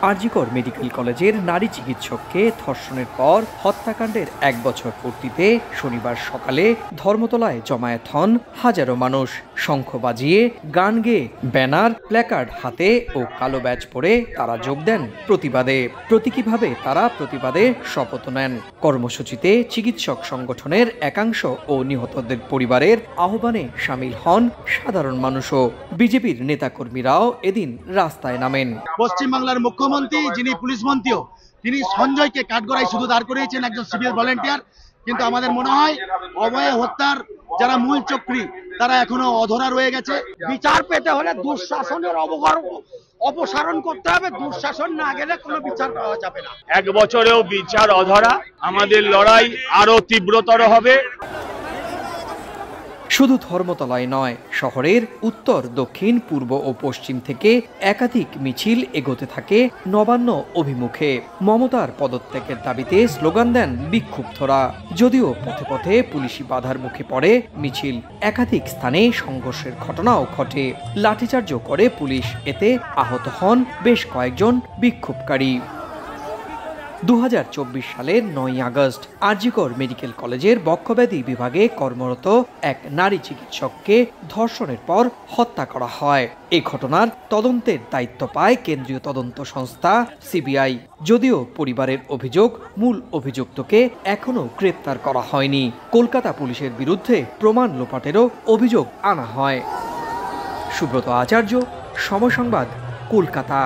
RG Kar medical কলেজের নারী চিকিৎসককে ধর্ষণের পর হত্যাকাণ্ডের ১ বছর পূর্তিতে শনিবার সকালে ধর্মতলায় জমায়েত হন হাজারো মানুষ। শঙ্খ বাজিয়ে, গান গেয়ে, ব্যানার, প্ল্যাকার্ড হাতে ও কালো ব্যাজ পরে তারা যোগ দেন প্রতিবাদে। প্রতীকীভাবে তারা প্রতিবাদে শপথ নেন। কর্মসূচিতে চিকিৎসক সংগঠনের একাংশ ও নিহতদের পরিবারের আহ্বানে সামিল হন সাধারণ মানুষও। বিজেপির নেতাকর্মীরাও এদিন রাস্তায় নামেন। পশ্চিমবাংলার মুখ্যমন্ত্রী, যিনি পুলিশ মন্ত্রীও, তিনি সঞ্জয়কে কাঠগড়ায় শুধু দাঁড় করিয়েছেন, একজন সিভিল ভলেন্টিয়ার। কিন্তু আমাদের মনে হয় অভয় হত্যার যারা মূল চক্রী তারা এখনো অধরা রয়ে গেছে। বিচার পেতে হলে দুঃশাসনের অপসারণ করতে হবে। দুঃশাসন না গেলে কোনো বিচার পাওয়া যাবে না। 1 বছরেও বিচার অধরা। আমাদের লড়াই আরো তীব্রতর হবে। শুধু ধর্মতলায় নয়, শহরের উত্তর, দক্ষিণ, পূর্ব ও পশ্চিম থেকে একাধিক মিছিল এগোতে থাকে নবান্ন অভিমুখে। মমতার পদত্যাগের দাবিতে স্লোগান দেন বিক্ষুব্ধরা। যদিও পথে পথে পুলিশি বাধার মুখে পড়ে মিছিল, একাধিক স্থানে সংঘর্ষের ঘটনাও ঘটে। লাঠিচার্জও করে পুলিশ, এতে আহত হন বেশ কয়েকজন বিক্ষোভকারী। ২০২৪ সালের ৯ আগস্ট আরজিকর মেডিকেল কলেজের বক্ষব্যাধি বিভাগে কর্মরত এক নারী চিকিৎসককে ধর্ষণের পর হত্যা করা হয়। এই ঘটনার তদন্তের দায়িত্ব পায় কেন্দ্রীয় তদন্ত সংস্থা সিবিআই। যদিও পরিবারের অভিযোগ, মূল অভিযুক্তকে এখনো গ্রেপ্তার করা হয়নি। কলকাতা পুলিশের বিরুদ্ধে প্রমাণ লোপাটেরও অভিযোগ আনা হয়। সুব্রত আচার্য, সময় সংবাদ, কলকাতা।